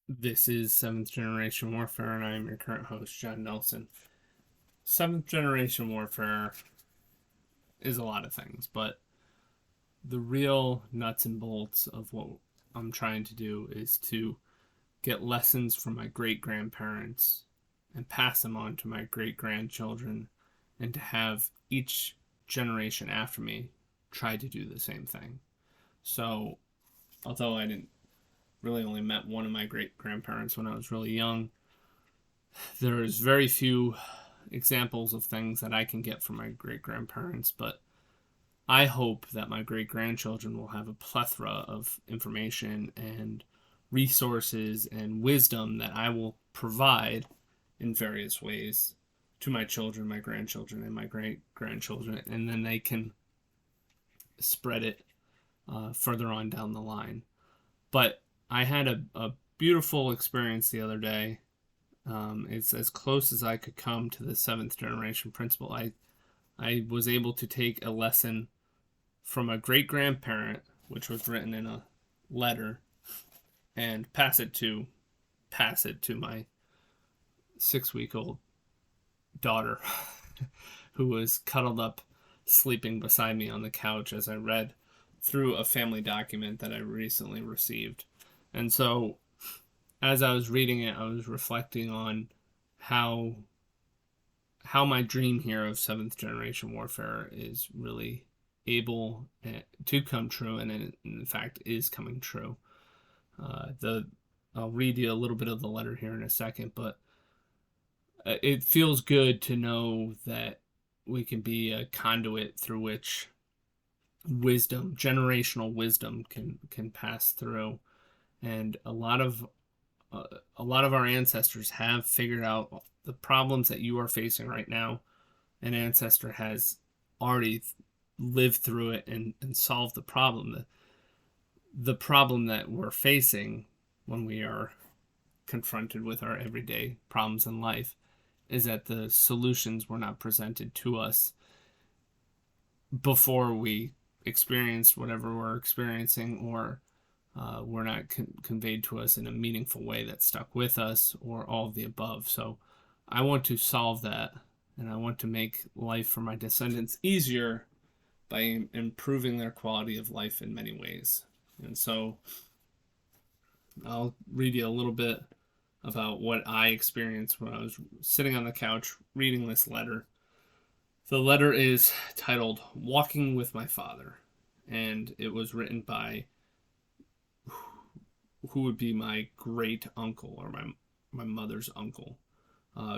This is Seventh Generation Warfare, and I am your current host, John Nelson. Seventh Generation Warfare is a lot of things, but the real nuts and bolts of what I'm trying to do is to get lessons from my great grandparents and pass them on to my great grandchildren, and to have each generation after me try to do the same thing. So, although I didn't really only met one of my great grandparents when I was really young, there's very few examples of things that I can get from my great grandparents, but I hope that my great grandchildren will have a plethora of information and resources and wisdom that I will provide in various ways to my children, my grandchildren, and my great grandchildren, and then they can spread it further on down the line. But I had a beautiful experience the other day. It's as close as I could come to the seventh generation principle. I was able to take a lesson from a great grandparent, which was written in a letter, and pass it to my 6 week old daughter, who was cuddled up sleeping beside me on the couch as I read through a family document that I recently received. And so as I was reading it, I was reflecting on how my dream here of seventh generation warfare is really able to come true, and it, in fact, is coming true. The I'll read you a little bit of the letter here in a second, but it feels good to know that we can be a conduit through which wisdom, generational wisdom, can pass through, and a lot of our ancestors have figured out the problems that you are facing right now. An ancestor has already lived through it and solved the problem. The problem that we're facing when we are confronted with our everyday problems in life is that the solutions were not presented to us before we experienced whatever we're experiencing, or were not conveyed to us in a meaningful way that stuck with us, or all of the above. So I want to solve that, and I want to make life for my descendants easier by improving their quality of life in many ways. And so I'll read you a little bit about what I experienced when I was sitting on the couch reading this letter. The letter is titled Walking with My Father, and it was written by who would be my great uncle, or my mother's uncle,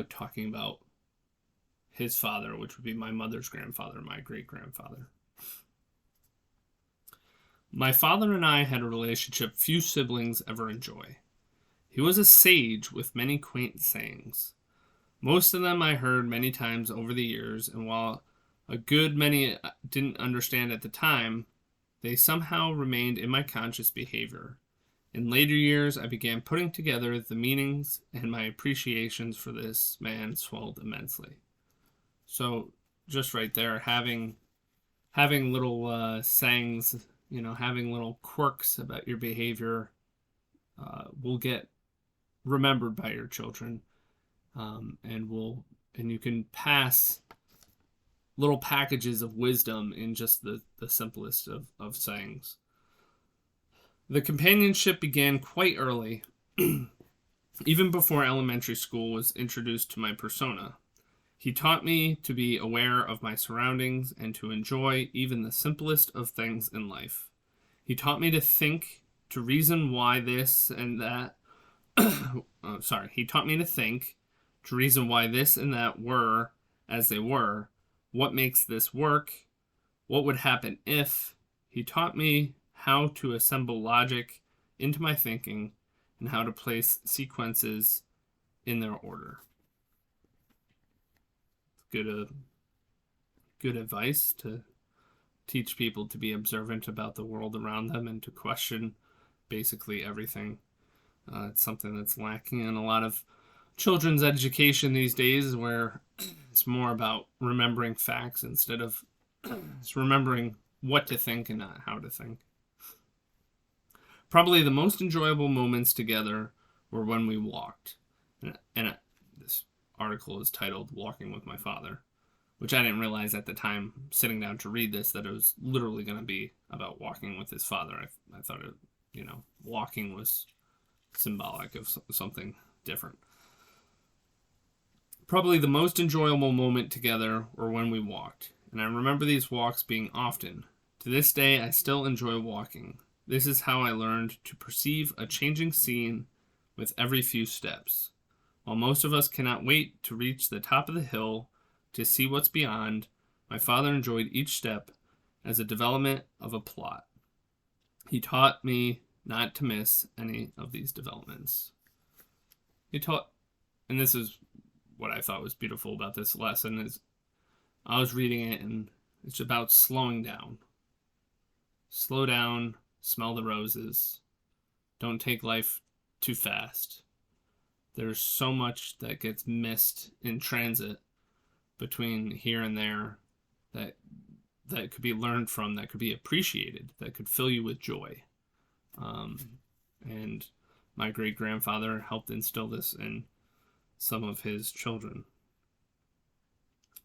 talking about his father, which would be my mother's grandfather, my great grandfather. My father and I had a relationship few siblings ever enjoy. He was a sage with many quaint sayings. Most of them I heard many times over the years, and while a good many didn't understand at the time, they somehow remained in my conscious behavior. In later years, I began putting together the meanings, and my appreciations for this man swelled immensely. So, just right there, having little sayings, having little quirks about your behavior, will get remembered by your children, and you can pass little packages of wisdom in just the simplest of sayings. The companionship began quite early, even before elementary school was introduced to my persona. He taught me to be aware of my surroundings and to enjoy even the simplest of things in life. He taught me to think, to reason why this and that. He taught me to think, to reason why this and that were as they were, what makes this work, what would happen if. He taught me how to assemble logic into my thinking and how to place sequences in their order. Good advice to teach people to be observant about the world around them and to question basically everything. It's something that's lacking in a lot of children's education these days, where it's more about remembering facts instead of it's remembering what to think and not how to think. Probably the most enjoyable moments together or when we walked. And this article is titled Walking with My Father, which I didn't realize at the time sitting down to read this that it was literally going to be about walking with his father. I thought walking was symbolic of something different. Probably the most enjoyable moment together were when we walked, and I remember these walks being often. To this day, I still enjoy walking. This is how I learned to perceive a changing scene with every few steps. While most of us cannot wait to reach the top of the hill to see what's beyond, my father enjoyed each step as a development of a plot. He taught me not to miss any of these developments. And this is what I thought was beautiful about this lesson, is I was reading it and it's about slowing down. Slow down, smell the roses. Don't take life too fast. There's so much that gets missed in transit between here and there that could be learned from, that could be appreciated, that could fill you with joy. And my great-grandfather helped instill this in some of his children.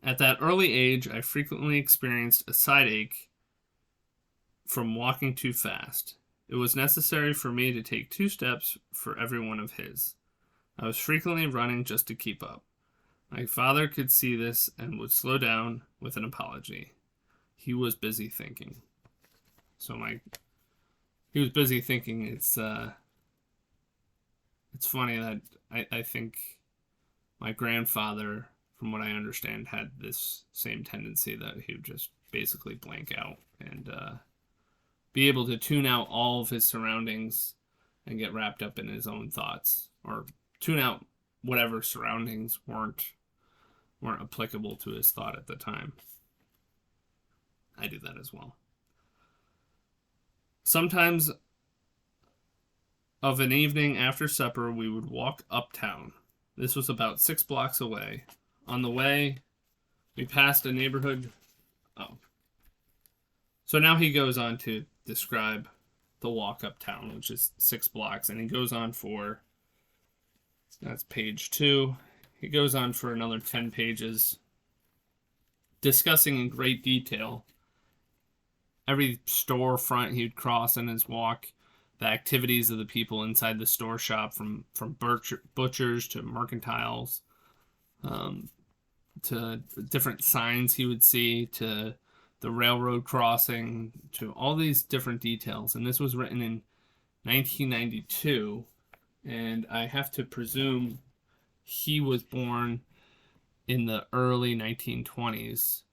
At that early age, I frequently experienced a side ache from walking too fast. It was necessary for me to take 2 steps for every one of his. I was frequently running just to keep up. My father could see this and would slow down with an apology. He was busy thinking. He was busy thinking. It's funny that I think my grandfather, from what I understand, had this same tendency that he would just basically blank out and be able to tune out all of his surroundings and get wrapped up in his own thoughts, or tune out whatever surroundings weren't applicable to his thought at the time. I do that as well. Sometimes of an evening after supper, we would walk uptown. This was about 6 blocks away. On the way, we passed a neighborhood. So now he goes on to describe the walk uptown, which is 6 blocks, and he goes on for, that's page 2. He goes on for another 10 pages, discussing in great detail every storefront he'd cross in his walk, the activities of the people inside the store shop, from butchers to mercantiles, to different signs he would see, to the railroad crossing, to all these different details. And this was written in 1992, and I have to presume he was born in the early 1920s,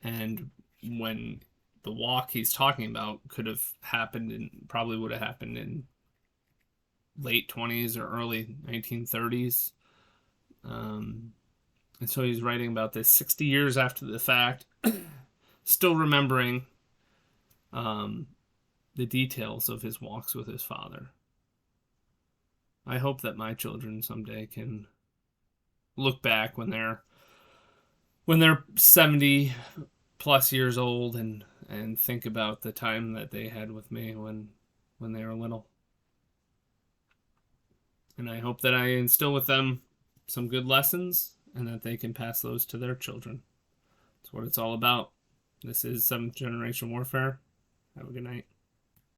and when the walk he's talking about could have happened probably would have happened in late 20s or early 1930s. And so he's writing about this 60 years after the fact, still remembering the details of his walks with his father. I hope that my children someday can look back when they're 70 plus years old and think about the time that they had with me when they were little. And I hope that I instill with them some good lessons and that they can pass those to their children. That's what it's all about. This is 7th Generation Warfare. Have a good night.